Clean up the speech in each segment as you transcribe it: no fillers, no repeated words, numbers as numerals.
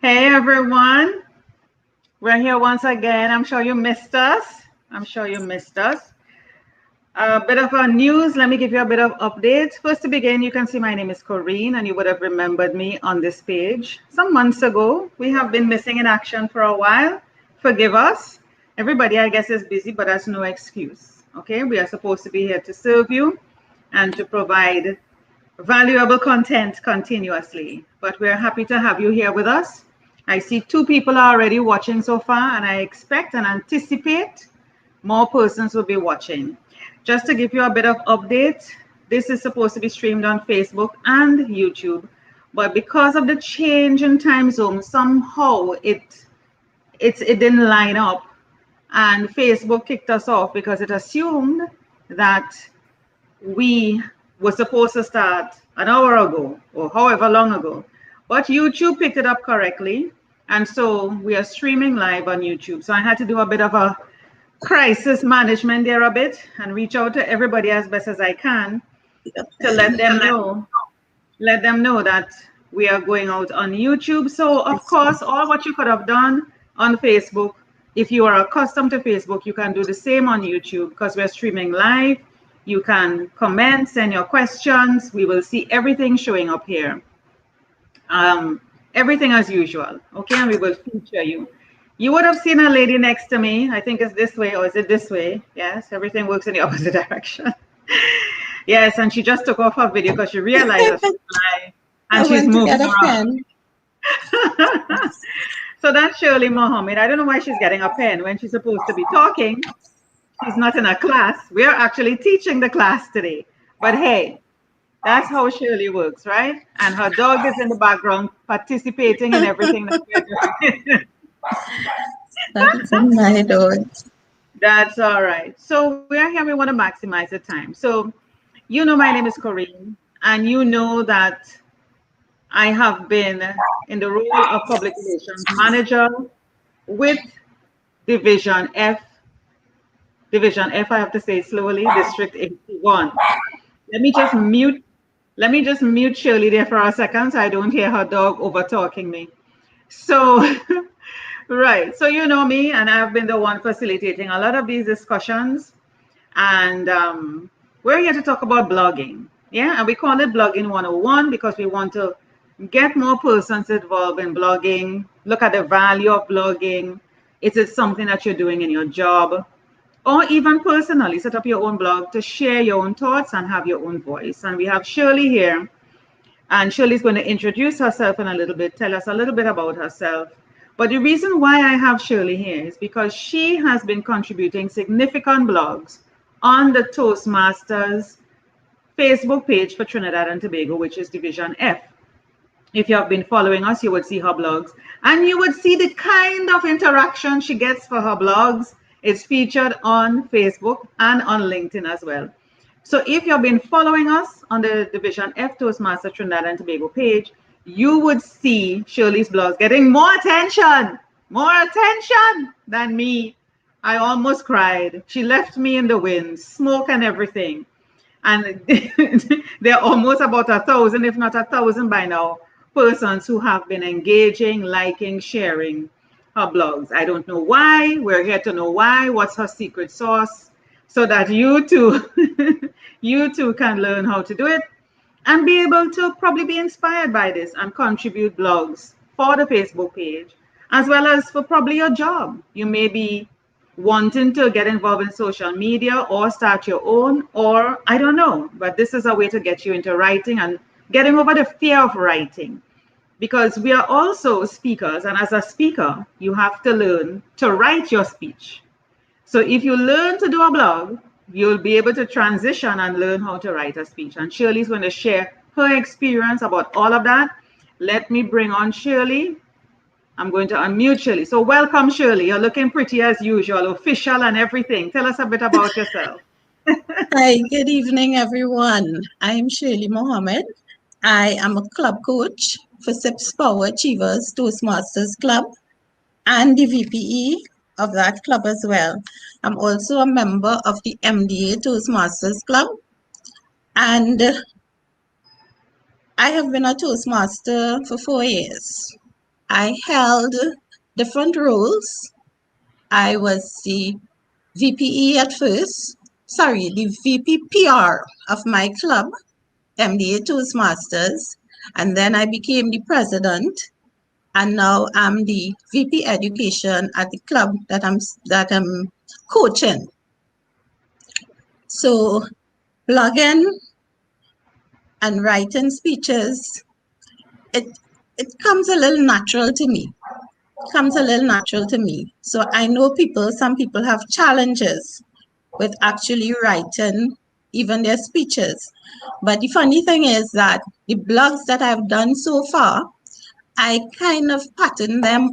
Hey everyone, we're here once again. I'm sure you missed us. I'm sure you missed us. A bit of our news. Let me give you a bit of updates. First to begin, you can see my name is Corine, and you would have remembered me on this page some months ago. We have been missing in action for a while. Forgive us. Everybody, I guess, is busy, but that's no excuse. Okay, we are supposed to be here to serve you and to provide valuable content continuously. But we're happy to have you here with us. I see 2 people are already watching so far, and I expect and anticipate more persons will be watching. Just to give you a bit of update, this is supposed to be streamed on Facebook and YouTube, but because of the change in time zone, somehow it didn't line up, and Facebook kicked us off because it assumed that we were supposed to start an hour ago or however long ago. But YouTube picked it up correctly. And so we are streaming live on YouTube. So I had to do a bit of a crisis management there a bit and reach out to everybody as best as I can to let them know that we are going out on YouTube. So of course, all what you could have done on Facebook, if you are accustomed to Facebook, you can do the same on YouTube because we're streaming live. You can comment, send your questions. We will see everything showing up here. Everything as usual, okay? And we will feature you. You would have seen a lady next to me. I think it's this way, or is it this way? Yes, everything works in the opposite direction. Yes, and she just took off her video because she realized that she's live and I she's went to moving get a around. pen. So that's Shirley Mohammed. I don't know why she's getting a pen when she's supposed to be talking. She's not in a class. We are actually teaching the class today. But hey, that's how Shirley works, right? And her dog is in the background participating in everything that we're doing. That's my dog. That's all right. So we are here, we want to maximize the time. So you know my name is Corine, and you know that I have been in the role of public relations manager with Division F. Division F, I have to say slowly, District 81. Let me just mute Let me just mute Shirley there for a second so I don't hear her dog over talking me. So, right. So, you know me, and I've been the one facilitating a lot of these discussions. And we're here to talk about blogging. Yeah. And we call it Blogging 101 because we want to get more persons involved in blogging, look at the value of blogging. Is it something that you're doing in your job? Or even personally, set up your own blog to share your own thoughts and have your own voice. And we have Shirley here, and Shirley's going to introduce herself in a little bit, tell us a little bit about herself. But the reason why I have Shirley here is because she has been contributing significant blogs on the Toastmasters Facebook page for Trinidad and Tobago, which is Division F. If you have been following us, you would see her blogs and you would see the kind of interaction she gets for her blogs. It's featured on Facebook and on LinkedIn as well. So if you've been following us on the Division F Toastmaster Trinidad and Tobago page, you would see Shirley's blogs getting more attention than me. I almost cried. She left me in the wind, smoke and everything. And there are almost about 1,000, if not 1,000 by now, persons who have been engaging, liking, sharing her blogs. I don't know why. We're here to know why. What's her secret sauce? So that you too, you too can learn how to do it and be able to probably be inspired by this and contribute blogs for the Facebook page, as well as for probably your job. You may be wanting to get involved in social media or start your own, or I don't know, but this is a way to get you into writing and getting over the fear of writing, because we are also speakers, and as a speaker you have to learn to write your speech. So if you learn to do a blog, you'll be able to transition and learn how to write a speech. And Shirley's going to share her experience about all of that. Let me bring on Shirley. I'm going to unmute Shirley. So welcome, Shirley. You're looking pretty as usual, official and everything. Tell us a bit about yourself. Hi, good evening, everyone. I'm Shirley Mohammed. I am a club coach for SIPS Power Achievers Toastmasters Club and the VPE of that club as well. I'm also a member of the MDA Toastmasters Club, and I have been a Toastmaster for 4 years. I held different roles. I was the VPE at first, sorry, the VP PR of my club, MDA Toastmasters, and then I became the president, and now I'm the VP Education at the club that I'm coaching. So blogging and writing speeches, it it comes a little natural to me. Comes a little natural to me. So I know some people have challenges with actually writing even their speeches. But the funny thing is that the blogs that I've done so far, I kind of pattern them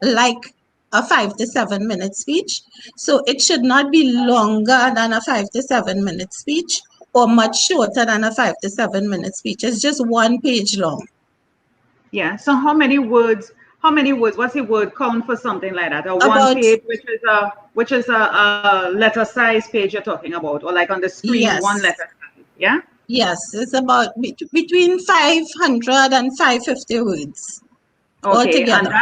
like a 5 to 7 minute speech. So it should not be longer than a 5 to 7 minute speech or much shorter than a 5 to 7 minute speech. It's just 1 page long. Yeah. So how many words? How many words? What's the word count for something like that? A one About, page, which is a letter size page you're talking about, or like on the screen, one yes, letter size. Yeah. yes, it's about between 500 and 550 words Okay. altogether.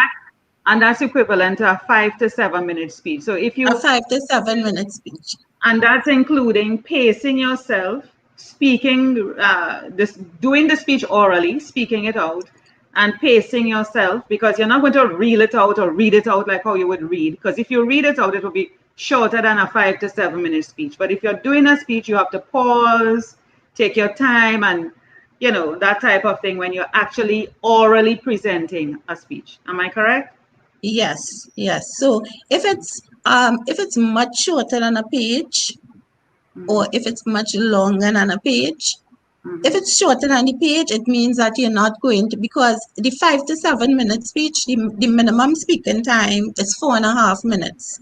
And that's equivalent to a 5 to 7 minute speech. So if A you 5 to 7 minute speech. and that's including pacing yourself, speaking, doing the speech orally, speaking it out, and pacing yourself, because you're not going to reel it out or read it out like how you would read. Because if you read it out, it will be shorter than a 5 to 7 minute speech. But if you're doing a speech, you have to pause, take your time, and that type of thing when you're actually orally presenting a speech. Am I correct? Yes, yes. So if it's much shorter than a page, or if it's much longer than a page, if it's shorter than the page, it means that you're not going to, because the 5 to 7 minute speech, the minimum speaking time is 4.5 minutes.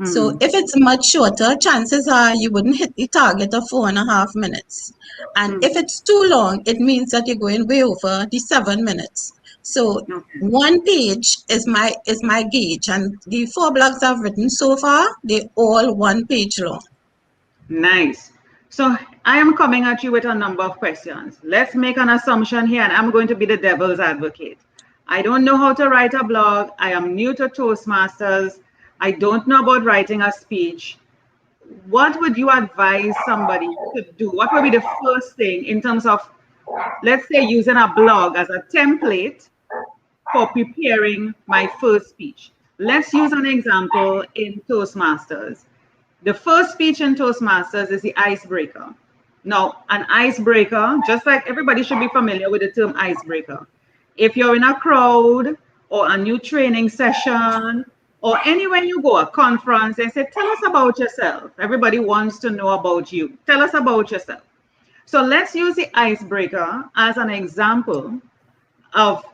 So if it's much shorter, chances are you wouldn't hit the target of 4.5 minutes. And if it's too long, it means that you're going way over the 7 minutes. So Okay. 1 page is my gauge, and the 4 blogs I've written so far, they're all 1 page long. Nice. So I am coming at you with a number of questions. Let's make an assumption here, and I'm going to be the devil's advocate. I don't know how to write a blog. I am new to Toastmasters. I don't know about writing a speech. What would you advise somebody to do? What would be the first thing in terms of, let's say, using a blog as a template for preparing my first speech? Let's use an example in Toastmasters. The first speech in Toastmasters is the icebreaker. Now, an icebreaker, just like everybody should be familiar with the term icebreaker. If you're in a crowd or a new training session or anywhere you go, a conference, they say, tell us about yourself. Everybody wants to know about you. Tell us about yourself. So let's use the icebreaker as an example of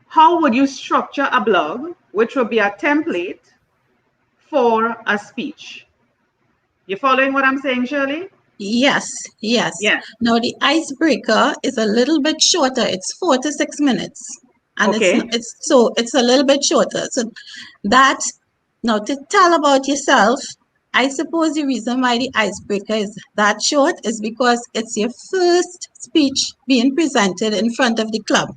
how would you structure a blog, which would be a template for a speech. You following what I'm saying, Shirley? Yes, yes. Yeah. Now the icebreaker is a little bit shorter. It's 4 to 6 minutes, and Okay. it's a little bit shorter. So that now to tell about yourself, I suppose the reason why the icebreaker is that short is because it's your first speech being presented in front of the club.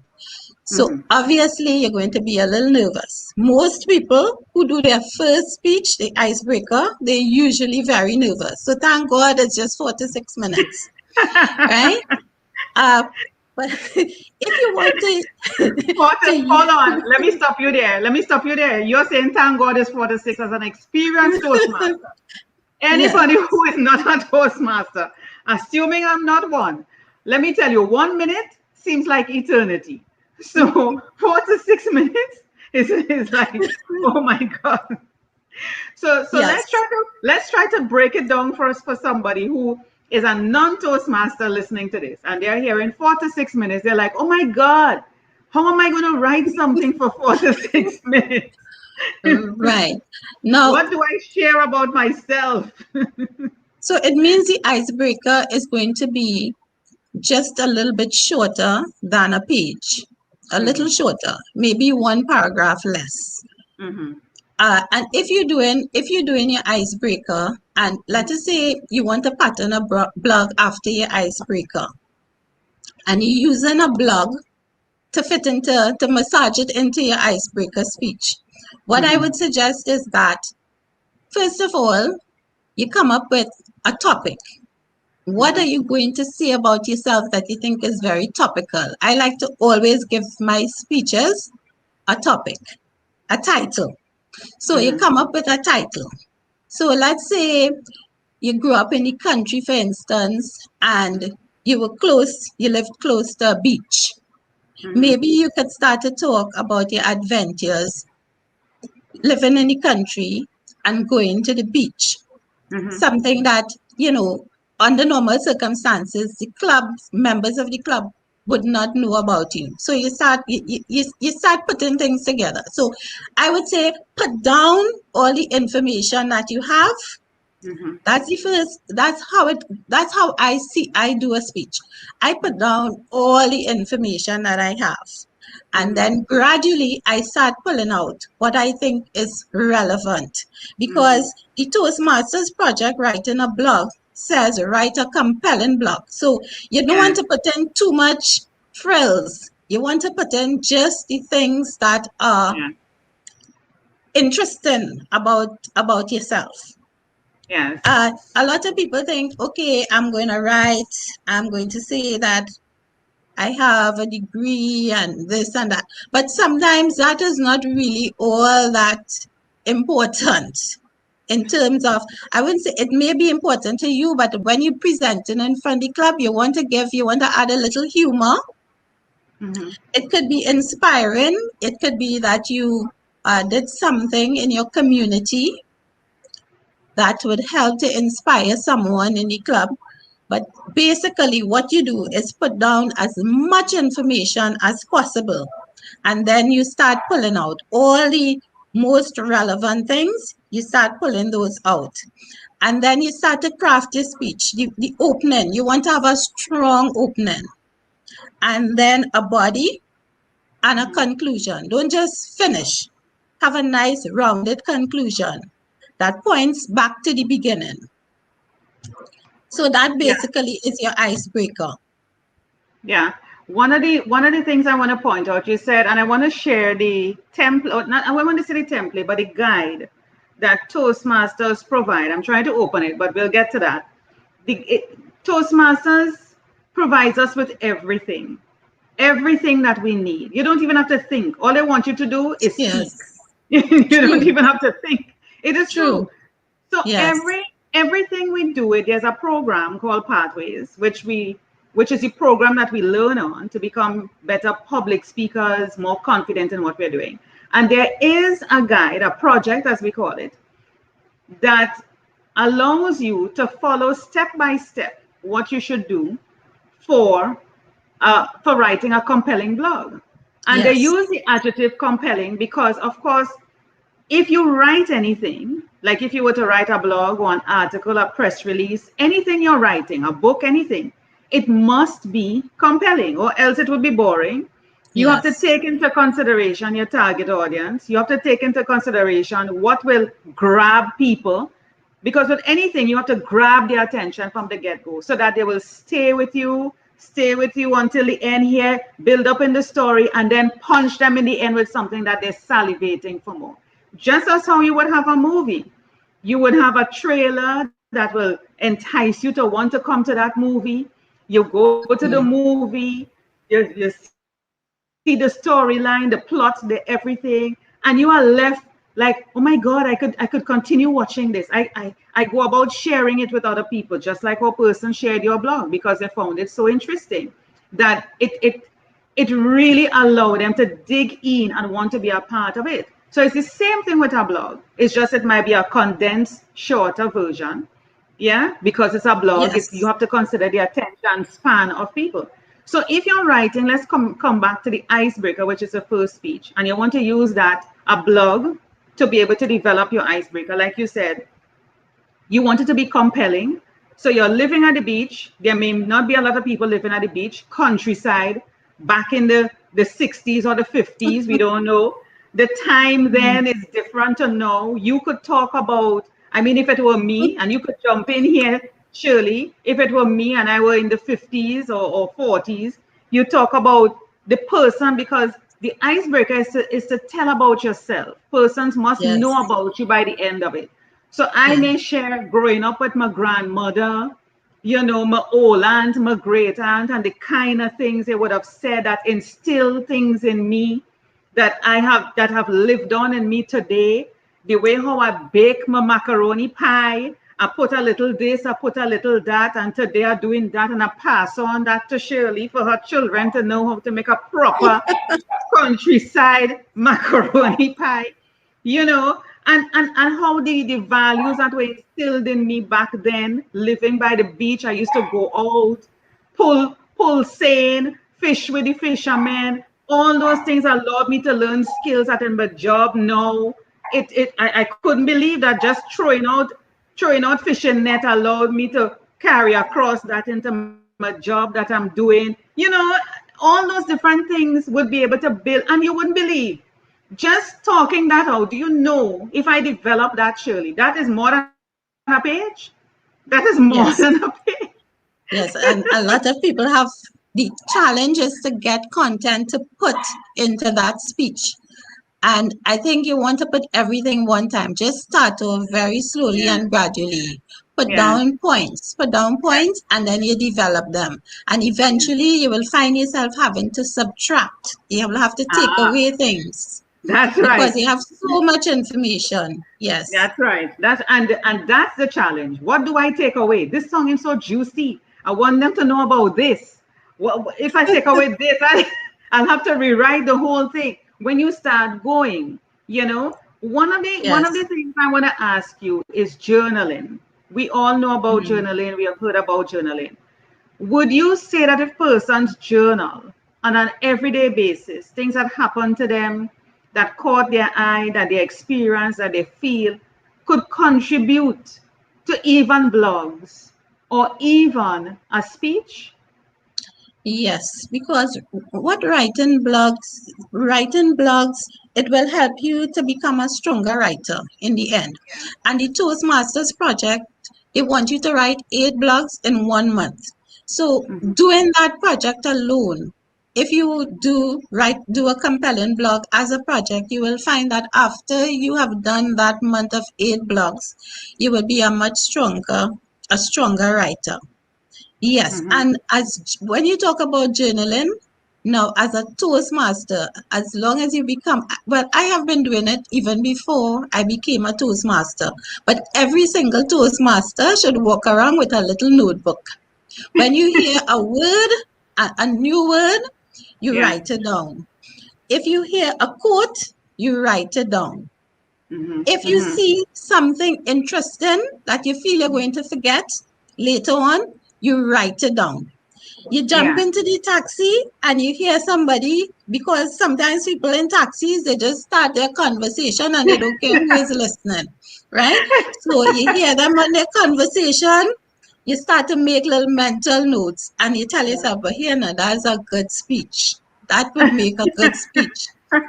So obviously you're going to be a little nervous. Most people who do their first speech, the icebreaker, they're usually very nervous. So thank God it's just 4 to 6 minutes, right? But if you want Hold to on. Let me stop you there. You're saying thank God is 4 to 6 as an experienced Toastmaster. yeah, Anybody who is not a Toastmaster, assuming I'm not one, let me tell you, 1 minute seems like eternity. So 4 to 6 minutes is like, oh my God. So yes, let's try to break it down for us, for somebody who is a non-Toastmaster listening to this, and they're hearing 4 to 6 minutes. They're like, oh my God, how am I going to write something for 4 to 6 minutes? right. Now, What do I share about myself? so it means the icebreaker is going to be just a little bit shorter than a page, a little shorter, maybe 1 paragraph less. Mhm. And if you're doing your icebreaker, and let us say you want to pattern a blog after your icebreaker, and you're using a blog to fit into, to massage it into your icebreaker speech. What I would suggest is that, first of all, you come up with a topic. What are you going to say about yourself that you think is very topical? I like to always give my speeches a topic, a title. So you come up with a title. So let's say you grew up in the country, for instance, and you lived close to a beach. Maybe you could start to talk about your adventures living in the country and going to the beach. Something that, under normal circumstances, the club members of the club would not know about you. So you start putting things together. So I would say put down all the information that you have. That's the first, that's how I do a speech. I put down all the information that I have. And then gradually I start pulling out what I think is relevant. Because the Toastmasters project, writing a blog, says write a compelling blog. So you don't want to put in too much frills. You want to put in just the things that are interesting about yourself. Yes. A lot of people think, okay, I'm going to say that I have a degree and this and that. But sometimes that is not really all that important in terms of, I wouldn't say it may be important to you, but when you're presenting in front of the club, you want to add a little humor. It could be inspiring. It could be that you did something in your community that would help to inspire someone in the club. But basically what you do is put down as much information as possible. And then you start pulling out all the most relevant things. You start pulling those out. And then you start to craft your speech, the opening. You want to have a strong opening. And then a body and a conclusion. Don't just finish. Have a nice rounded conclusion that points back to the beginning. So that basically is your icebreaker. Yeah. One of the things I want to point out, you said, and I want to share the template, not I want to say the template, but the guide that Toastmasters provide. I'm trying to open it, but we'll get to that. Toastmasters provides us with everything that we need. You don't even have to think. All they want you to do is speak. You don't even have to think. It is true. So everything we do, there's a program called Pathways, which is the program that we learn on to become better public speakers, more confident in what we're doing. And there is a guide, a project as we call it, that allows you to follow step by step what you should do for writing a compelling blog. And they use the adjective compelling because, of course, if you write anything, like if you were to write a blog or an article, a press release, anything you're writing, a book, anything, it must be compelling or else it would be boring. You have to take into consideration your target audience. You have to take into consideration what will grab people, because with anything, you have to grab their attention from the get-go so that they will stay with you until the end here, build up in the story, and then punch them in the end with something that they're salivating for more. Just as how you would have a movie. You would have a trailer that will entice you to want to come to that movie. You go to the movie, you see the storyline, the plot, the everything, and you are left like, oh my God, I could continue watching this. I go about sharing it with other people, just like our person shared your blog because they found it so interesting that it really allowed them to dig in and want to be a part of it. So it's the same thing with a blog. It's just it might be a condensed, shorter version. Yeah, because it's a blog, you have to consider the attention span of people. So if you're writing, let's come back to the icebreaker, which is the first speech, and you want to use a blog to be able to develop your icebreaker. Like you said, you want it to be compelling. So you're living at the beach. There may not be a lot of people living at the beach, countryside, back in the 60s or the 50s, we don't know. The time then is different to now. You could talk about, if it were me, and you could jump in here, Shirley, if it were me and I were in the 50s or 40s, you talk about the person, because the icebreaker is to tell about yourself. Persons must know Yes. about you by the end of it. So I Yeah. may share growing up with my grandmother, my old aunt, my great aunt, and the kind of things they would have said that instill things in me that have lived on in me today. The way how I bake my macaroni pie, I put a little this, I put a little that, and today I'm doing that, and I pass on that to Shirley for her children to know how to make a proper countryside macaroni pie, and how the values that were instilled in me back then, living by the beach. I used to go out, pull seine, fish with the fishermen. All those things allowed me to learn skills that in my job now. I couldn't believe that just throwing out fishing net allowed me to carry across that into my job that I'm doing. All those different things would be able to build, and you wouldn't believe. Just talking that out, do you know, if I develop that, Shirley, that is more than a page. That is more than a Yes. page. Yes. And a lot of people have the challenge is to get content to put into that speech. And I think you want to put everything one time. Just start off very slowly Yeah, and gradually. yeah, Put down points, and then you develop them. And yeah. eventually you will find yourself having to subtract. You will have to take Ah, away things that's because right. you have so much information. Yes. That's right. And that's the challenge. What do I take away? This song is so juicy. I want them to know about this. Well, if I take away this, I'll have to rewrite the whole thing. When you start going, one of the Yes. things I want to ask you is journaling. We all know about Mm. journaling. We have heard about journaling. Would you say that if persons journal on an everyday basis, things that happen to them, that caught their eye, that they experience, that they feel, could contribute to even blogs or even a speech? Yes, because what writing blogs, it will help you to become a stronger writer in the end. And the Toastmasters project, they want you to write 8 blogs in 1 month. So Mhm, doing that project alone, if you do a compelling blog as a project, you will find that after you have done that month of 8 blogs, you will be a stronger writer. Yes, mhm. and as when you talk about journaling, now as a Toastmaster, as long as you become, well, I have been doing it even before I became a Toastmaster. But every single Toastmaster should walk around with a little notebook. When you hear a word, a new word, you Yeah. write it down. If you hear a quote, you write it down. Hmm. If you Hmm. see something interesting that you feel you're going to forget later on, you write it down. You jump Yeah. into the taxi and you hear somebody, because sometimes people in taxis, they just start their conversation and they don't care who is listening, right? So you hear them on their conversation, you start to make little mental notes and you tell yourself, but here now, that's a good speech. That would make a good speech.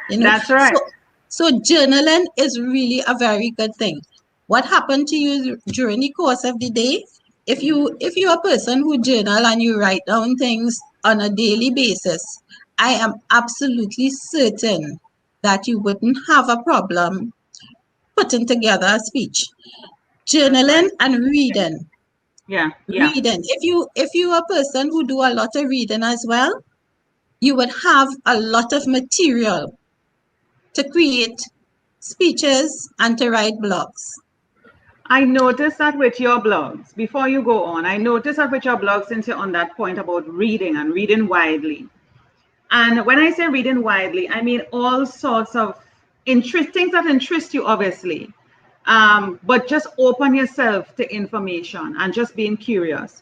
You know, That's right. so journaling is really a very good thing. What happened to you during the course of the day? If you're a person who journal and you write down things on a daily basis, I am absolutely certain that you wouldn't have a problem putting together a speech. That's Journaling right. and reading. Yeah. Yeah. Reading. If you're a person who do a lot of reading as well, you would have a lot of material to create speeches and to write blogs. I noticed that with your blogs, before you go on, I noticed that with your blogs, since you're on that point about reading and reading widely. And when I say reading widely, I mean all sorts of things that interest you, obviously. But just open yourself to information and just being curious.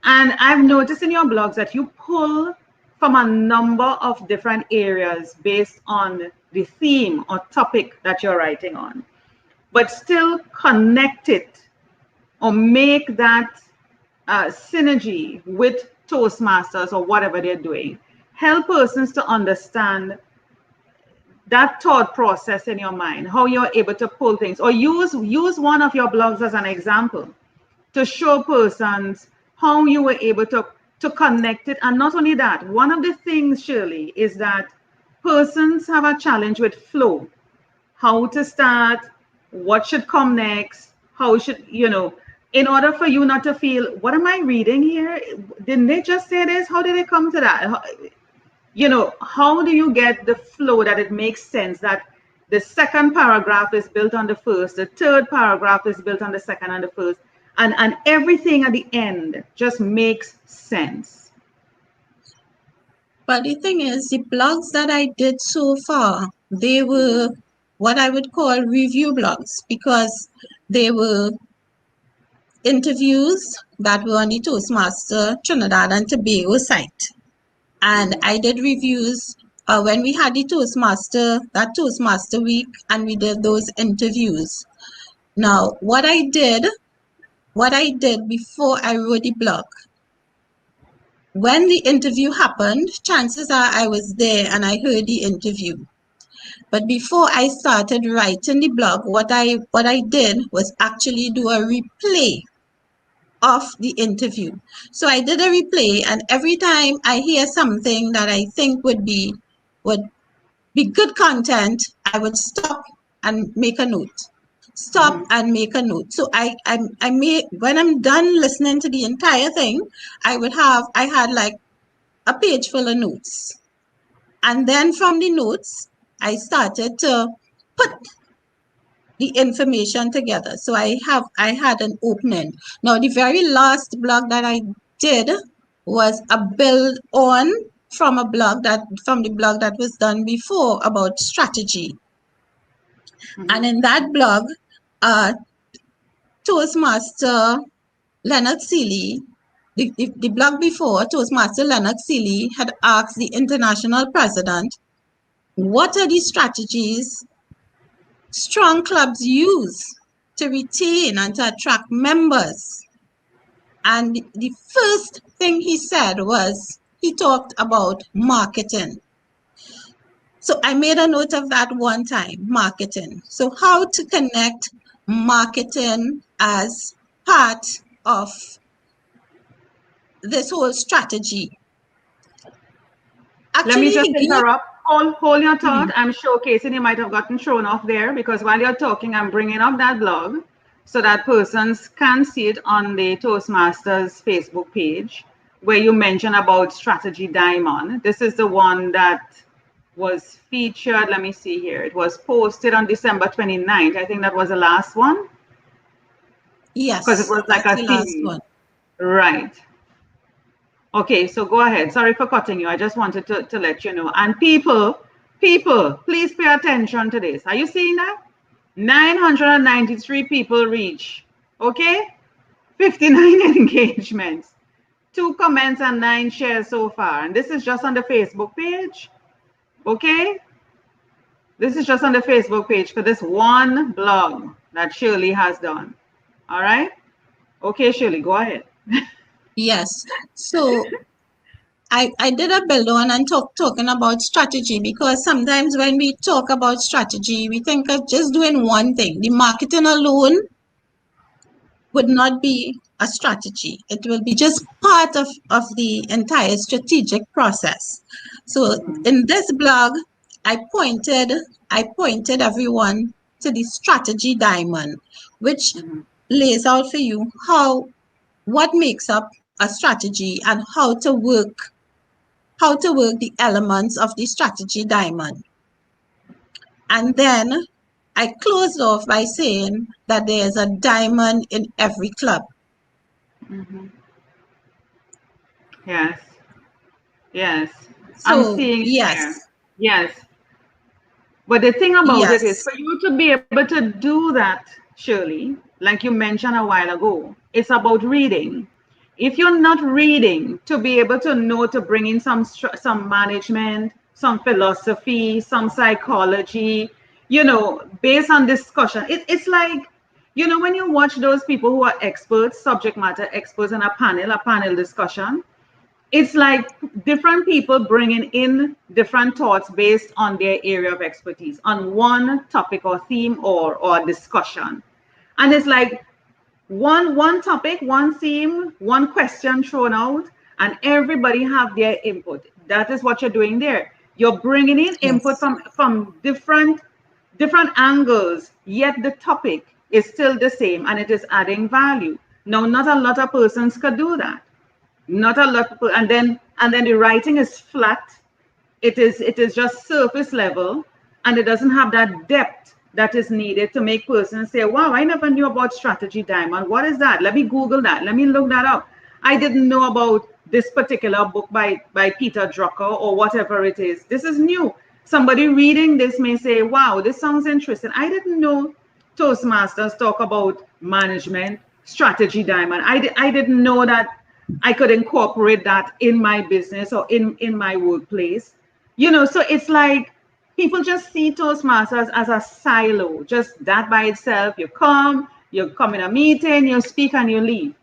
And I've noticed in your blogs that you pull from a number of different areas based on the theme or topic that you're writing on, but still connect it or make that synergy with Toastmasters or whatever they're doing. Help persons to understand that thought process in your mind, how you're able to pull things, or use one of your blogs as an example to show persons how you were able to to connect it. And not only that, one of the things, Shirley, is that persons have a challenge with flow. How to start, what should come next, how should, in order for you not to feel, what am I reading here? Didn't they just say this? How did they come to that? How do you get the flow that it makes sense, that the second paragraph is built on the first, the third paragraph is built on the second and the first, and everything at the end just makes sense. But the thing is, the blogs that I did so far, they were what I would call review blogs, because they were interviews that were on the Toastmaster Trinidad and Tobago site. And I did reviews when we had the that Toastmaster week, and we did those interviews. Now, what I did before I wrote the blog, when the interview happened, chances are I was there and I heard the interview. But before I started writing the blog, what I did was actually do a replay of the interview. So I did a replay, and every time I hear something that I think would be good content, I would stop and make a note. And make a note. So I made, when I'm done listening to the entire thing, I had like a page full of notes. And then from the notes, I started to put the information together. So I had an opening. Now, the very last blog that I did was a build on from the blog that was done before about strategy. And in that blog, Toastmaster Leonard Seeley, the blog before, Toastmaster Leonard Seeley had asked the international president, what are the strategies strong clubs use to retain and to attract members? And the first thing he said was, he talked about marketing. So I made a note of that one time, marketing. So how to connect marketing as part of this whole strategy. Actually, let me just interrupt. Hold your thought. I'm showcasing, you might have gotten thrown off there, because while you're talking, I'm bringing up that blog so that persons can see it on the Toastmasters Facebook page, where you mention about Strategy Diamond. This is the one that was featured. Let me see here. It was posted on December 29th. I think that was the last one. Yes. Because it was like a last one. Right. Okay, so go ahead. Sorry for cutting you. I just wanted to let you know. And people, please pay attention to this. Are you seeing that? 993 people reach. Okay? 59 engagements. 2 comments and 9 shares so far. And this is just on the Facebook page. Okay? This is just on the Facebook page for this one blog that Shirley has done. All right? Okay, Shirley, go ahead. Yes. So I did a build on and talking about strategy, because sometimes when we talk about strategy, we think of just doing one thing. The marketing alone would not be a strategy. It will be just part of the entire strategic process. So in this blog, I pointed everyone to the strategy diamond, which lays out for you what makes up a strategy and how to work the elements of the strategy diamond. And then I closed off by saying that there's a diamond in every club. Yes. Yes. So, I'm seeing here. Yes. But the thing about it is, for you to be able to do that, Shirley, like you mentioned a while ago, it's about reading. If you're not reading to be able to know, to bring in some management, some philosophy, some psychology, based on discussion, it's like, when you watch those people who are experts, subject matter experts in a panel discussion, it's like different people bringing in different thoughts based on their area of expertise on one topic or theme or discussion. And it's like one topic, one theme, one question thrown out, and everybody have their input. That is what you're doing there. You're bringing in input Yes. from different angles, yet the topic is still the same and it is adding value. Now, not a lot of persons could do that. Not a lot of people, and then the writing is flat. It is just surface level, and it doesn't have that depth that is needed to make persons say, wow, I never knew about strategy diamond. What is that? Let me Google that. Let me look that up. I didn't know about this particular book by Peter Drucker or whatever it is. This is new. Somebody reading this may say, wow, this sounds interesting. I didn't know Toastmasters talk about management strategy diamond. I didn't know that I could incorporate that in my business or in my workplace. So it's like people just see Toastmasters as a silo, just that by itself. You come in a meeting, you speak, and you leave.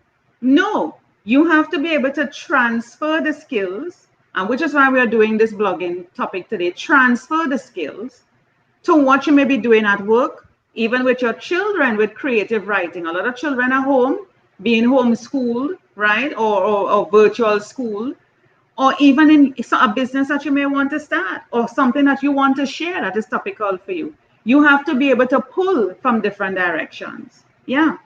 No, you have to be able to transfer the skills, and which is why we are doing this blogging topic today. Transfer the skills to what you may be doing at work, even with your children with creative writing. A lot of children are home, being homeschooled, right? Or virtual school, or even in a business that you may want to start or something that you want to share that is topical for you. You have to be able to pull from different directions. Yeah.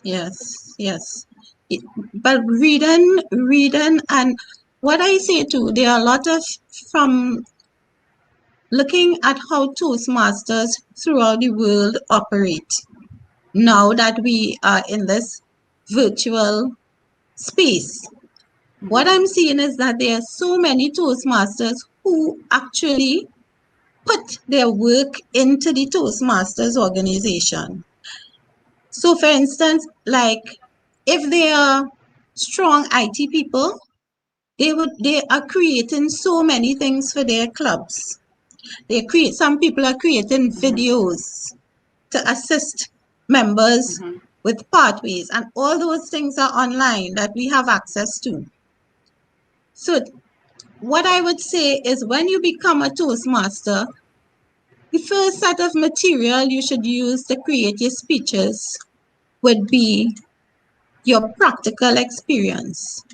Yes. Yes. But reading, and what I say too, there are a lot of from looking at how Toastmasters throughout the world operate. Now that we are in this virtual space, what I'm seeing is that there are so many Toastmasters who actually put their work into the Toastmasters organization. So, for instance, like if they are strong IT people, they are creating so many things for their clubs. Some people are creating videos to assist members Mm-hmm. with pathways, and all those things are online that we have access to. So what I would say is when you become a Toastmaster, the first set of material you should use to create your speeches would be your practical experience.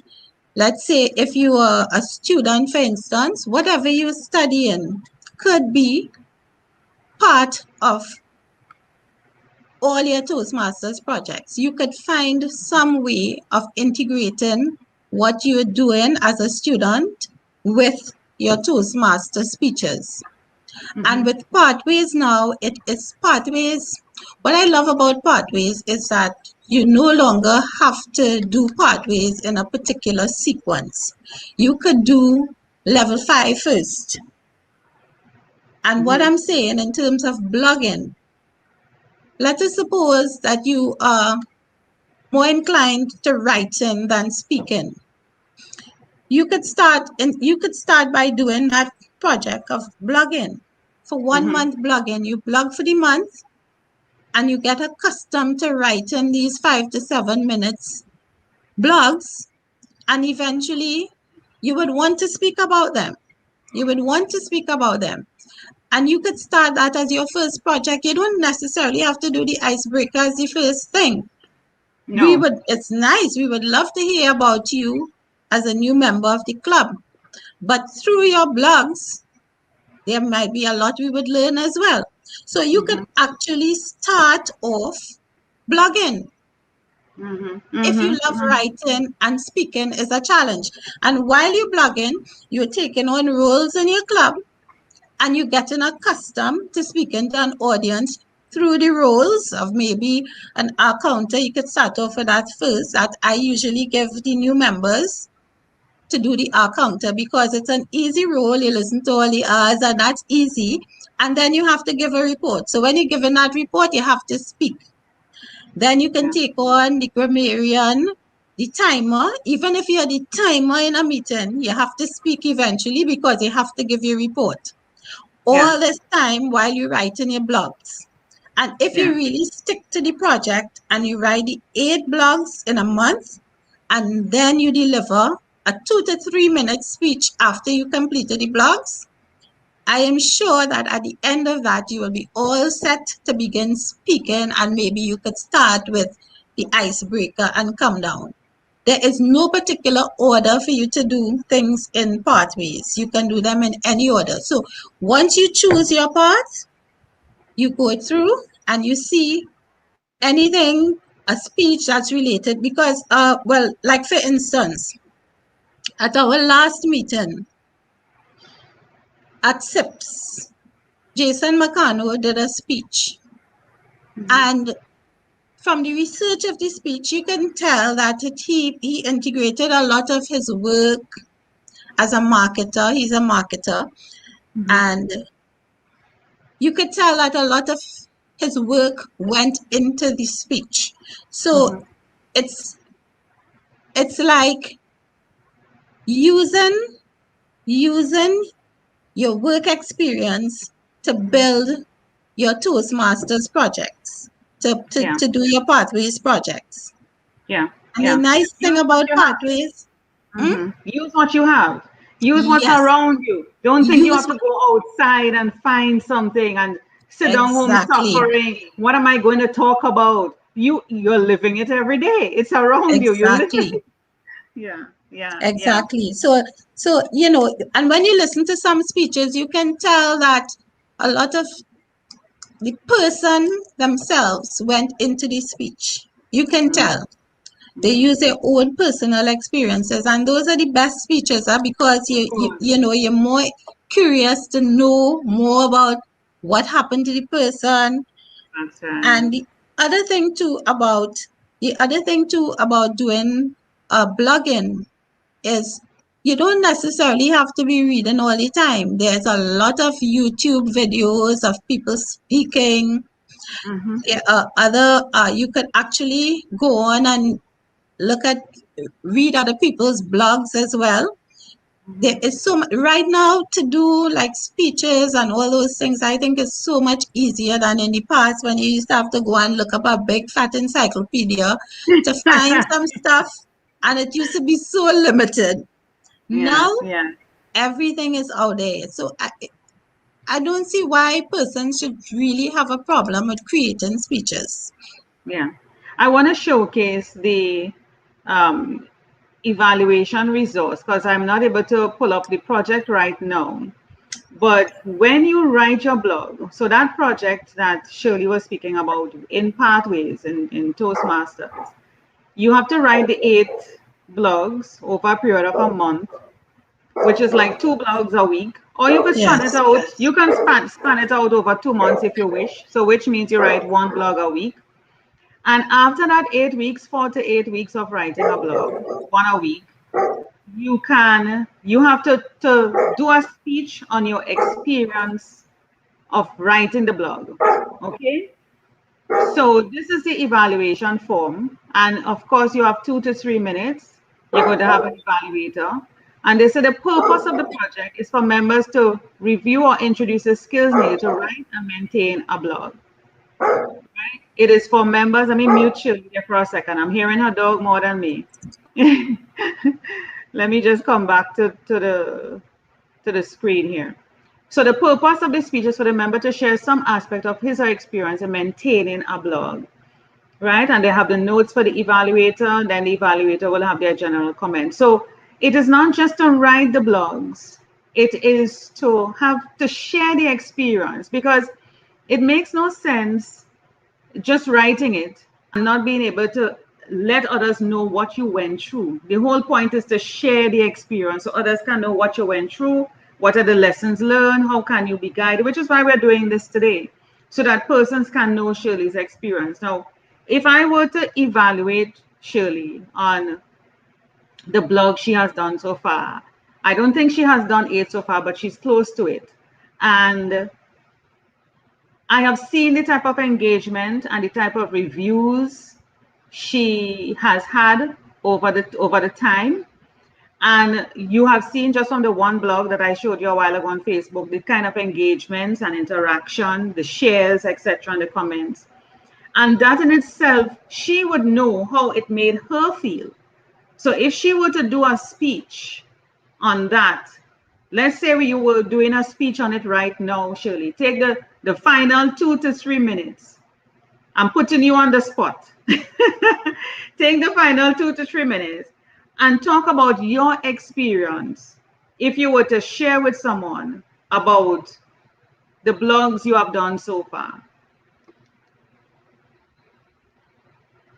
Let's say if you are a student, for instance, whatever you're studying could be part of all your Toastmasters projects. You could find some way of integrating what you're doing as a student with your Toastmaster speeches. And Mm-hmm. with pathways now, it is pathways. What I love about pathways is that you no longer have to do pathways in a particular sequence. You could do level 5 first. And what Mm-hmm. I'm saying in terms of blogging, let us suppose that you are more inclined to writing than speaking. You could start by doing that project of blogging. For 1 month blogging, you blog for the month and you get accustomed to writing these 5 to 7 minutes blogs, and eventually you would want to speak about them. You would want to speak about them. And you could start that as your first project. You don't necessarily have to do the icebreaker as the first thing. No. It's nice. We would love to hear about you as a new member of the club. But through your blogs, there might be a lot we would learn as well. So you could Mm-hmm. actually start off blogging. Mm-hmm. If you Mm-hmm. love Mm-hmm. writing and speaking is a challenge. And while you're blogging, you're taking on roles in your club and you're getting accustomed to speaking to an audience through the roles of maybe an counter. You could start off with that first. That I usually give the new members to do the counter because it's an easy role. You listen to all the R's and that's easy. And then you have to give a report. So when you're giving that report, you have to speak. Then you can Yeah. take on the grammarian, the timer. Even if you're the timer in a meeting, you have to speak eventually because you have to give your report. Yeah. All this time while you're writing your blogs. And if you Yeah. really stick to the project and you write the 8 blogs in a month, and then you deliver a 2 to 3 minute speech after you completed the blogs, I am sure that at the end of that, you will be all set to begin speaking, and maybe you could start with the icebreaker and come down. There is no particular order for you to do things in pathways. You can do them in any order. So once you choose your path, you go through and you see anything, a speech that's related, because, well, like for instance, at our last meeting at SIPS, Jason McCano did a speech. And from the research of the speech, you can tell that he integrated a lot of his work as a marketer. He's a marketer. And you could tell that a lot of his work went into the speech. So it's like using your work experience to build your Toastmasters projects, to do your Pathways projects. Yeah. And the nice thing about Pathways, use what you have. Use what's yes, around you. Don't think you use have to go outside and find something and sit down home exactly, suffering. What am I going to talk about? You're living it every day. It's around you. You live exactly. it. Yeah. Exactly. So, you know, and when you listen to some speeches, you can tell that a lot of the person themselves went into the speech. You can tell. They use their own personal experiences, and those are the best speeches, because you know, you're more curious to know more about what happened to the person. That's right. And the other thing too about doing blogging is you don't necessarily have to be reading all the time. There's a lot of YouTube videos of people speaking. You could actually go on and read other people's blogs as well. There is so much right now to do, like speeches and all those things. I think it's so much easier than in the past when you used to have to go and look up a big fat encyclopedia to find some stuff, and it used to be so limited. Now everything is out there. So I don't see why persons should really have a problem with creating speeches. Yeah. I want to showcase the um, evaluation resource because I'm not able to pull up the project right now. But when you write your blog, so that project that Shirley was speaking about in Pathways in Toastmasters, you have to write the 8 blogs over a period of a month, which is like 2 blogs a week. Or you could span it Yes. out. You can span it out over 2 months if you wish. So which means you write 1 blog a week. And after that 8 weeks, 4 to 8 weeks of writing a blog, 1 a week, you have to do a speech on your experience of writing the blog. Okay? So this is the evaluation form. And of course, you have 2 to 3 minutes. You're going to have an evaluator. And they said the purpose of the project is for members to review or introduce the skills needed to write and maintain a blog. Right? It is for members. Let me mute Shirley there for a second. I'm hearing her dog more than me. Let me just come back to the screen here. So the purpose of this speech is for the member to share some aspect of his or her experience in maintaining a blog, right? And they have the notes for the evaluator, then the evaluator will have their general comments. So it is not just to write the blogs, it is to have to share the experience, because it makes no sense just writing it and not being able to let others know what you went through. The whole point is to share the experience so others can know what you went through, what are the lessons learned, how can you be guided, which is why we're doing this today, so that persons can know Shirley's experience. Now, if I were to evaluate Shirley on the blog she has done so far, I don't think she has done 8 so far, but she's close to it. And I have seen the type of engagement and the type of reviews she has had over the time. And you have seen just on the one blog that I showed you a while ago on Facebook, the kind of engagements and interaction, the shares, etc., and the comments. And that in itself, she would know how it made her feel. So if she were to do a speech on that, let's say you were doing a speech on it right now, Shirley, take the final 2 to 3 minutes. I'm putting you on the spot. Take the final 2 to 3 minutes and talk about your experience if you were to share with someone about the blogs you have done so far.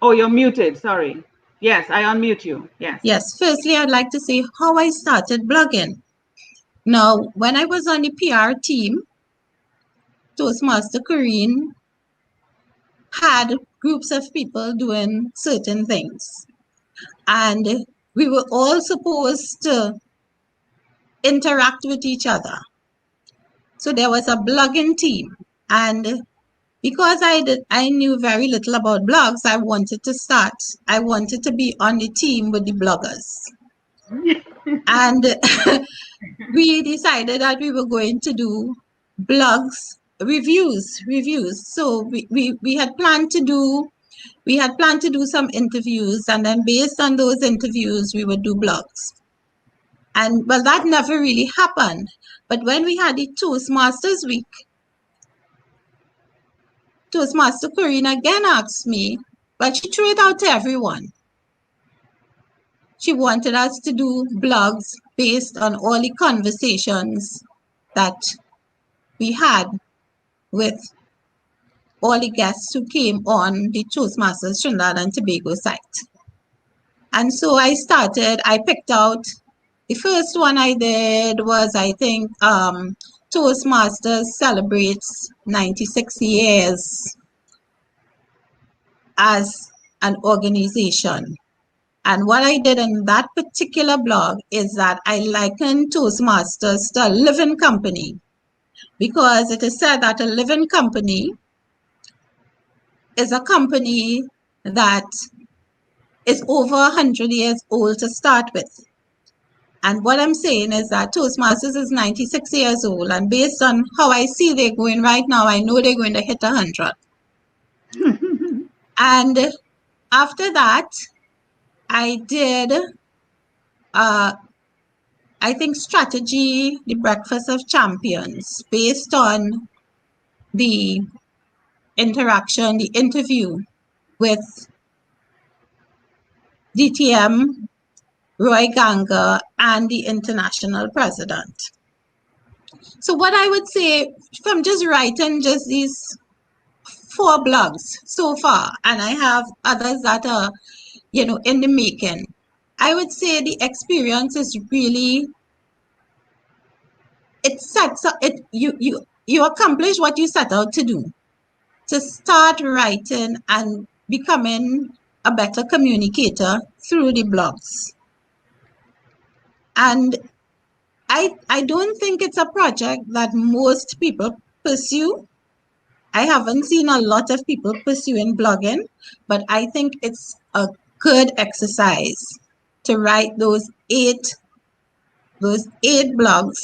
Oh, you're muted. Sorry. Yes, I unmute you. Yes. Yes, firstly, I'd like to say how I started blogging. Now, when I was on the PR team, Toastmaster Corine had groups of people doing certain things. And we were all supposed to interact with each other. So there was a blogging team. And because I knew very little about blogs, I wanted to start. I wanted to be on the team with the bloggers. And we decided that we were going to do blogs reviews. So we had planned to do some interviews, and then based on those interviews we would do blogs. And well, that never really happened. But when we had the Toastmasters week, Toastmaster Corina again asked me, but she threw it out to everyone. She wanted us to do blogs based on all the conversations that we had with all the guests who came on the Toastmasters Trinidad and Tobago site. And so I picked out, the first one I did was, I think, Toastmasters celebrates 96 years as an organization. And what I did in that particular blog is that I likened Toastmasters to a living company, because it is said that a living company is a company that is over 100 years old to start with. And what I'm saying is that Toastmasters is 96 years old, and based on how I see they're going right now, I know they're going to hit 100. And after that, I did, I think, strategy, the Breakfast of Champions, based on the interaction, the interview with DTM, Roy Ganga, and the international president. So what I would say, from just writing just these 4 blogs so far, and I have others that are, in the making, I would say the experience is really, you accomplish what you set out to do, to start writing and becoming a better communicator through the blogs. And I don't think it's a project that most people pursue. I haven't seen a lot of people pursuing blogging, but I think it's a good exercise to write those eight blogs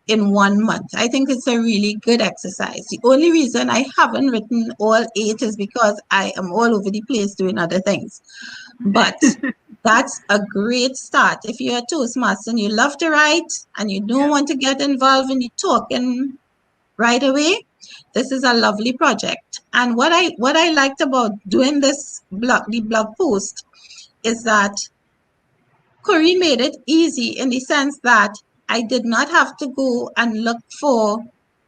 in 1 month. I think it's a really good exercise. The only reason I haven't written all 8 is because I am all over the place doing other things. But that's a great start. If you're a Toastmaster and you love to write and you don't want to get involved in the talking right away, this is a lovely project. And what I liked about doing this blog, the blog post, is that Corine made it easy in the sense that I did not have to go and look for,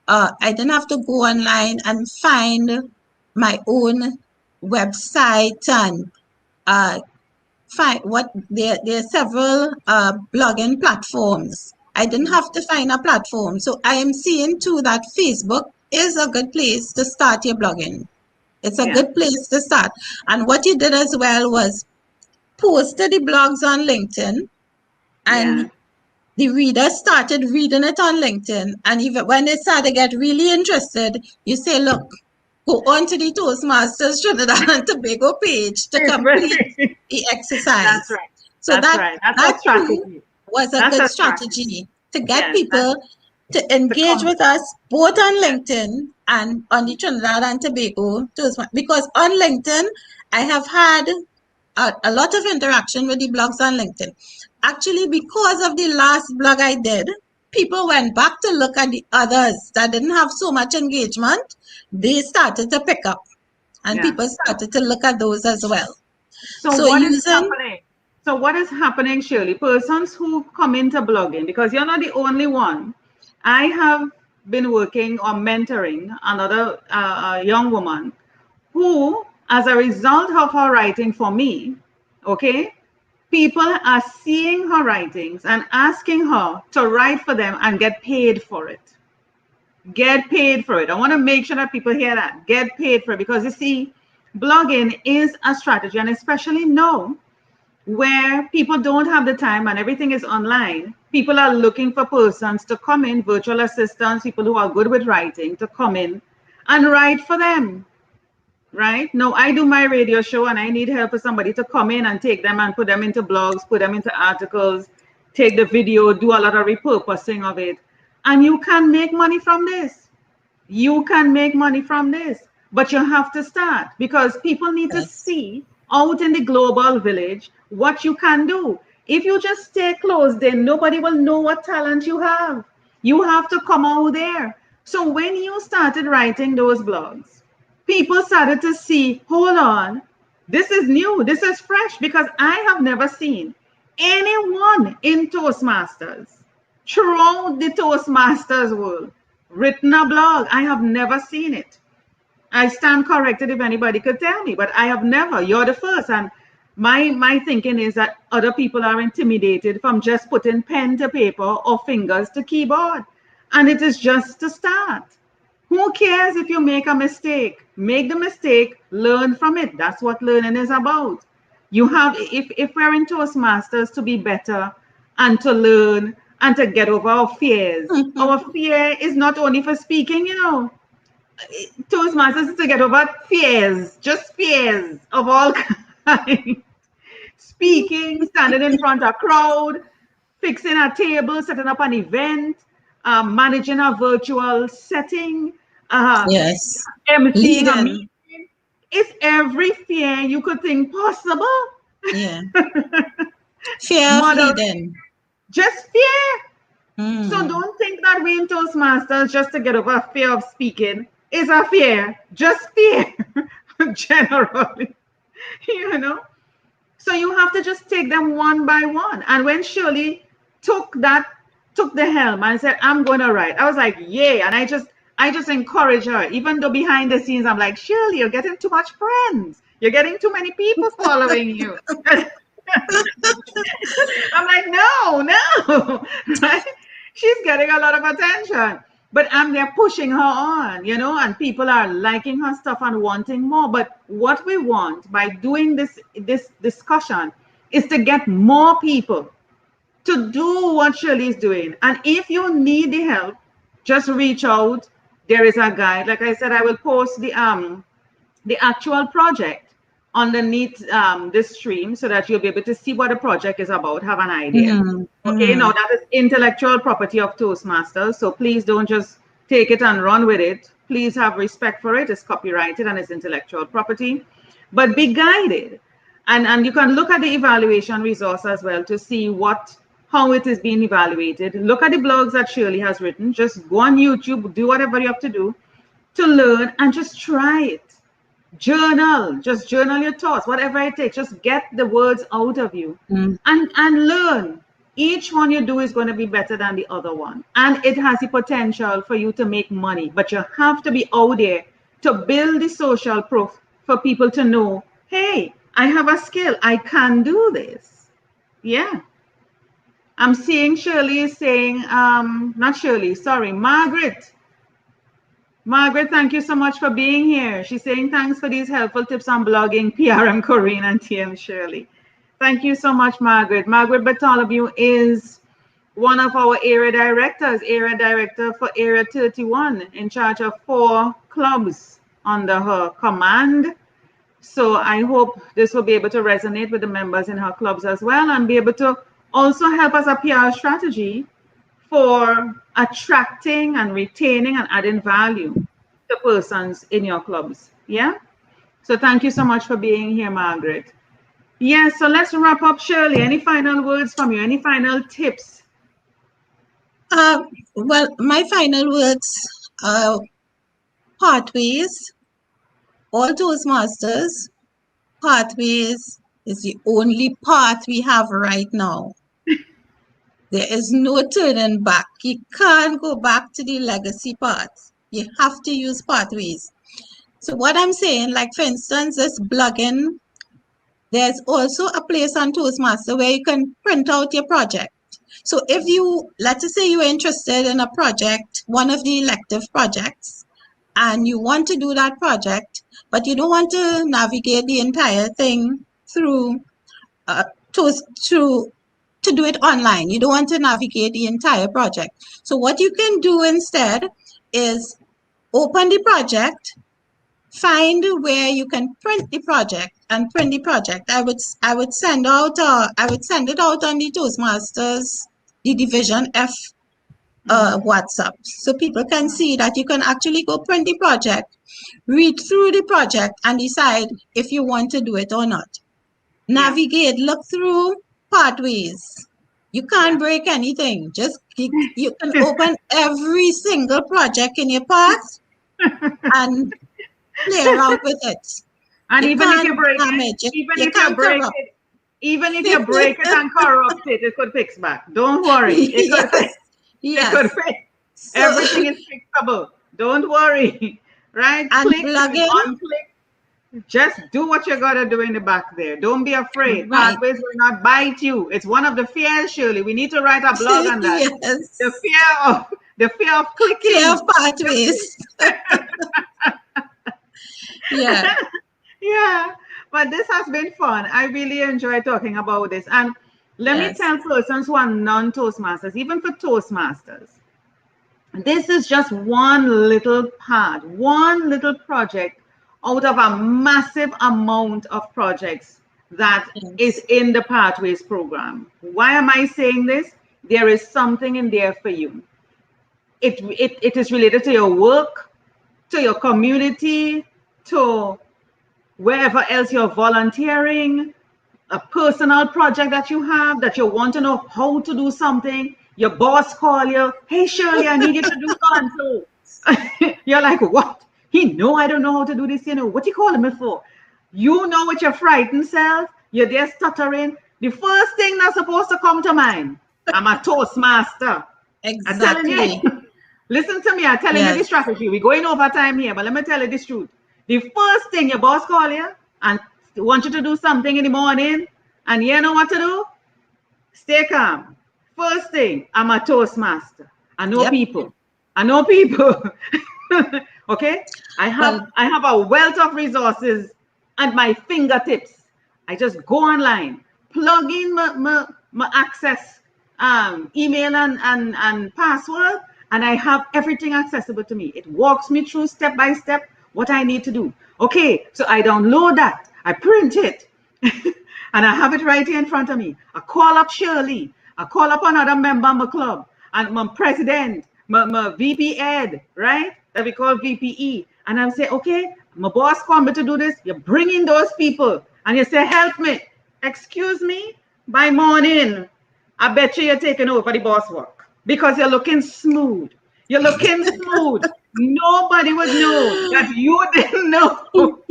I didn't have to go online and find my own website and find there are several blogging platforms. I didn't have to find a platform. So I am seeing too that Facebook is a good place to start your blogging. It's a good place to start. And what you did as well was posted the blogs on LinkedIn, and the readers started reading it on LinkedIn. And even when they started to get really interested, you say, look, go on to the Toastmasters Trinidad and Tobago page to complete the exercise. That's right. So that strategy was a good strategy to get people to engage with us both on LinkedIn and on the Trinidad and Tobago Toastmasters. Because on LinkedIn, I have had a lot of interaction with the blogs on LinkedIn. Actually, because of the last blog I did, people went back to look at the others that didn't have so much engagement. They started to pick up, and people started to look at those as well. So what is happening? So what is happening, Shirley? Persons who come into blogging, because you're not the only one. I have been working or mentoring another young woman who, as a result of her writing for me, okay, people are seeing her writings and asking her to write for them and get paid for it. Get paid for it. I want to make sure that people hear that. Get paid for it, because you see, blogging is a strategy, and especially now where people don't have the time and everything is online, people are looking for persons to come in, virtual assistants, people who are good with writing, to come in and write for them. Right? No, I do my radio show and I need help for somebody to come in and take them and put them into blogs, put them into articles, take the video, do a lot of repurposing of it. And you can make money from this. You can make money from this, but you have to start, because people need to Yes. see out in the global village what you can do. If you just stay closed, then nobody will know what talent you have. You have to come out there. So when you started writing those blogs, people started to see, hold on, this is new, this is fresh, because I have never seen anyone in Toastmasters, throughout the Toastmasters world, written a blog. I have never seen it. I stand corrected if anybody could tell me, but I have never. You're the first. And my thinking is that other people are intimidated from just putting pen to paper or fingers to keyboard. And it is just to start. Who cares if you make a mistake? Make the mistake, learn from it. That's what learning is about. You have, if we're in Toastmasters, to be better and to learn and to get over our fears. Our fear is not only for speaking, you know. Toastmasters is to get over fears, just fears of all kinds. Speaking, standing in front of a crowd, fixing a table, setting up an event, managing a virtual setting, uh, Yes. emceeing a Leading. meeting. It's every fear you could think possible. Yeah. Fear of Model, leading. just fear. So Mm. don't think that we in Toastmasters just to get over a fear of speaking is a fear, just fear, generally, you know. So you have to just take them one by one. And when Shirley took the helm and said, I'm gonna write, I was like, yay. And I just encourage her, even though behind the scenes I'm like, Shirley, you're getting too much friends. You're getting too many people following you. I'm like, no, no, right? She's getting a lot of attention, but I'm there pushing her on, you know, and people are liking her stuff and wanting more. But what we want by doing this discussion is to get more people to do what Shirley is doing. And if you need the help, just reach out. There is a guide. Like I said, I will post the actual project underneath this stream so that you'll be able to see what the project is about, have an idea. Mm. Okay, now Mm. that is intellectual property of Toastmasters, so please don't just take it and run with it. Please have respect for it. It's copyrighted and it's intellectual property, but be guided. And you can look at the evaluation resource as well to see how it is being evaluated. Look at the blogs that Shirley has written. Just go on YouTube, do whatever you have to do to learn and just try it. Journal, just journal your thoughts, whatever it takes, just get the words out of you Mm. and learn. Each one you do is going to be better than the other one, and it has the potential for you to make money, but you have to be out there to build the social proof for people to know, hey, I have a skill, I can do this. Yeah. I'm seeing Shirley is saying, not Shirley, sorry, Margaret. Margaret, thank you so much for being here. She's saying thanks for these helpful tips on blogging, PRM Corine and TM Shirley. Thank you so much, Margaret. Margaret Bartholomew is one of our area director for Area 31, in charge of 4 clubs under her command. So I hope this will be able to resonate with the members in her clubs as well, and be able to also help us a PR strategy for attracting and retaining and adding value to persons in your clubs. Yeah. So thank you so much for being here, Margaret. Yes. So let's wrap up, Shirley. Any final words from you? Any final tips? Well, my final words are pathways, all Toastmasters, pathways is the only path we have right now. There is no turning back. You can't go back to the legacy path. You have to use pathways. So what I'm saying, like for instance, this blogging, there's also a place on Toastmaster where you can print out your project. So if you, let's say you're interested in a project, one of the elective projects, and you want to do that project, but you don't want to navigate the entire thing through Toast to do it online. You don't want to navigate the entire project. So what you can do instead is open the project, find where you can print the project and print the project. I would send it out on the Toastmasters, the Division F WhatsApp, so people can see that you can actually go print the project, read through the project, and decide if you want to do it or not. Navigate, look through pathways. You can't break anything. Just you can open every single project in your path and play around with it. And You even if you can't break damage it, it. You can't corrupt. even if you break it and corrupt it, it could fix back. Don't worry. It could fix. It Yes. could fix. So, Everything is fixable. Don't worry. Right? and Click, blogging, unclick. Just do what you gotta do in the back there. Don't be afraid. right. Pathways will not bite you. It's one of the fears, Shirley. We need to write a blog on that. Yes. The fear of clicking. Fear of pathways. Yeah. Yeah, but this has been fun. I really enjoy talking about this. And let me Yes. tell persons who are non-Toastmasters, even for Toastmasters, this is just one little part, one little project out of a massive amount of projects that is in the Pathways program. Why am I saying this? There is something in there for you. It is related to your work, to your community, to wherever else you're volunteering, a personal project that you have that you want to know how to do something. Your boss call you, hey Shirley, I need you to do so. You're like, what? I don't know how to do this. What you calling me for? With your frightened self, you're there stuttering. The first thing that's supposed to come to mind, I'm a Toastmaster. I'm telling Exactly. you. Listen to me. I'm telling you the strategy. We're going over time here, but let me tell you this truth. The first thing your boss call you and want you to do something in the morning, and you know what to do? Stay calm. First thing, I'm a Toastmaster. I know people. Okay? I have a wealth of resources at my fingertips. I just go online, plug in my access email and password, and I have everything accessible to me. It walks me through step by step what I need to do. Okay, so I download that, I print it, and I have it right here in front of me. I call up Shirley, I call up another member of my club, and my president, my VP Ed, right? That we call VPE. And I'm saying, okay, my boss called me to do this. You bring in those people, and you say, help me. Excuse me, by morning, I bet you're taking over the boss work because you're looking smooth. You're looking smooth. Nobody would know that you didn't know.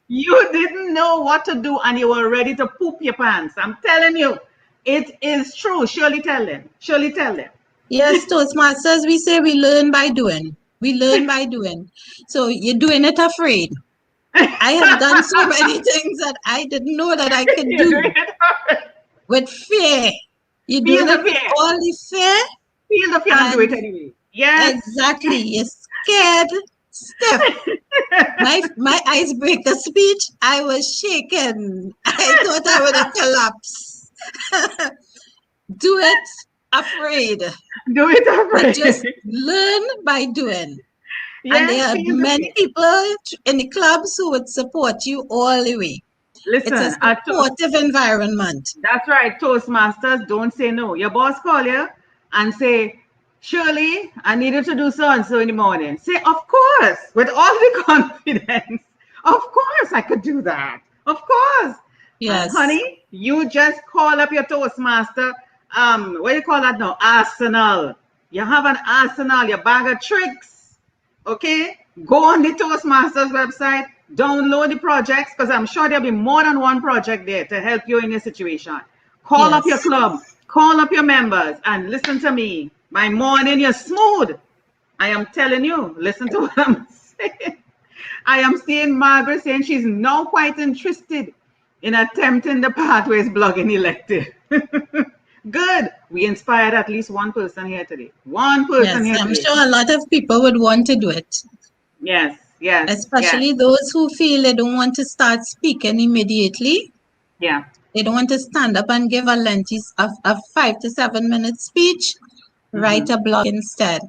You didn't know what to do and you were ready to poop your pants. I'm telling you, it is true. Surely tell them. Surely tell them. Yes, Toastmasters, we say we learn by doing. We learn by doing. So you're doing it afraid. I have done so many things that I didn't know that I could do with fear. You're doing it with all the fear. Feel the fear and do it anyway. Yes. Exactly. You're scared stiff. My icebreaker speech, I was shaken. I thought I would have collapsed. Do it afraid. Do it afraid. But just learn by doing. Yes, and there are many people in the clubs who would support you all the way. Listen, it's a supportive environment. That's right. Toastmasters, don't say no. Your boss call you and say, Shirley, I needed to do so and so in the morning. Say, of course, with all the confidence. Of course, I could do that. Of course. Yes. Honey, you just call up your Toastmaster. What do you call that now? Arsenal. You have an arsenal, your bag of tricks. Okay? Go on the Toastmasters website, Download the projects because I'm sure there'll be more than one project there to help you in your situation. Call up your Yes. club, call up your members, and listen to me. My morning, you're smooth. I am telling you, listen to what I'm saying. I am seeing Margaret saying she's now quite interested in attempting the Pathways blogging elective. Good. We inspired at least one person here today. One person Yes, here I'm today. sure a lot of people would want to do it, Yes, yes, yes, especially those who feel they don't want to start speaking immediately. yeah. They don't want to stand up and give a lengthy, a 5 to 7 minute speech. Write Hmm. a blog instead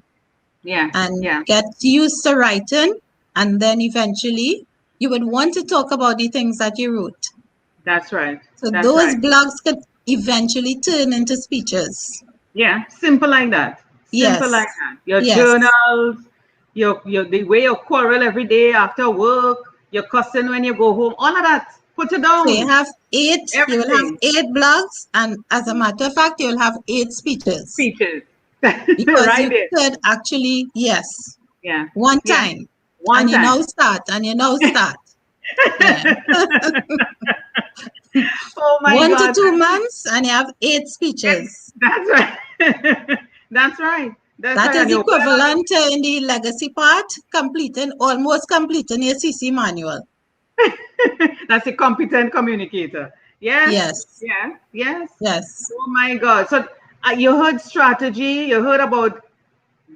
Yeah, and yeah. get used to writing. And then eventually you would want to talk about the things that you wrote. That's right. So That's those right. blogs could eventually turn into speeches. Yeah, simple like that. Simple Yes, like that. Your yes. journals, your the way you quarrel every day after work, your cussing when you go home, all of that. Put it So you down. have you will have Everything. 8 blogs, and as a matter of fact, you'll have 8 speeches Speeches. because Right you there. could actually, yes, Yeah. one Yeah. time, One and you now time. start, and you now start. Yeah. Oh my 1 to God. 2 months, and you have 8 speeches. That's right. That's right. That's That right. is And you're well on your equivalent to in the legacy part, almost completing your CC manual. That's a competent communicator. Yes, Yes, yes, yes. yes. Oh my God. So you heard strategy, you heard about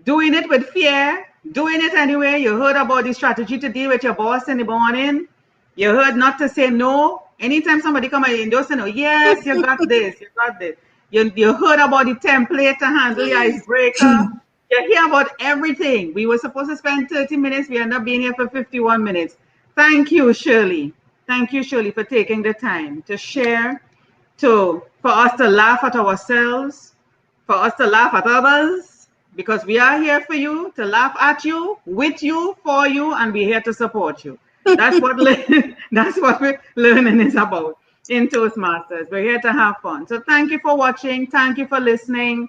doing it with fear, doing it anyway. You heard about the strategy to deal with your boss in the morning. You heard not to say no. Anytime somebody come and you don't say no, yes, you got this, you got this. You heard about the template to handle the icebreaker. You hear about everything. We were supposed to spend 30 minutes. We end up being here for 51 minutes. Thank you, Shirley. Thank you, Shirley, for taking the time to share, for us to laugh at ourselves, for us to laugh at others, because we are here for you, to laugh at you, with you, for you, and we're here to support you. That's what that's what learning is about in Toastmasters. We're here to have fun. So thank you for watching. Thank you for listening.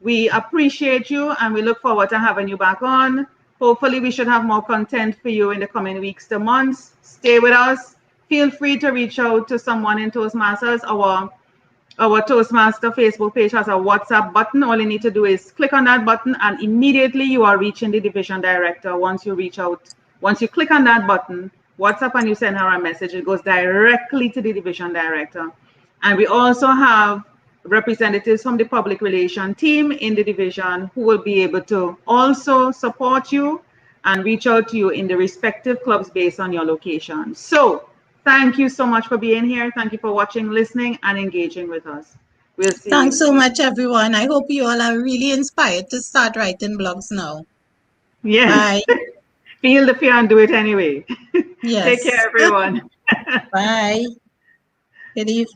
We appreciate you and we look forward to having you back on. Hopefully, we should have more content for you in the coming weeks to months. Stay with us. Feel free to reach out to someone in Toastmasters. Our Toastmaster Facebook page has a WhatsApp button. All you need to do is click on that button, and immediately you are reaching the division director. Once you click on that button, WhatsApp, and you send her a message, it goes directly to the division director. And we also have representatives from the public relation team in the division who will be able to also support you and reach out to you in the respective clubs based on your location. So thank you so much for being here. Thank you for watching, listening, and engaging with us. We'll see Thanks you. so much, everyone. I hope you all are really inspired to start writing blogs now. Yes. Bye. Feel the fear and do it anyway. Take care, Yes. everyone. Bye. Good evening.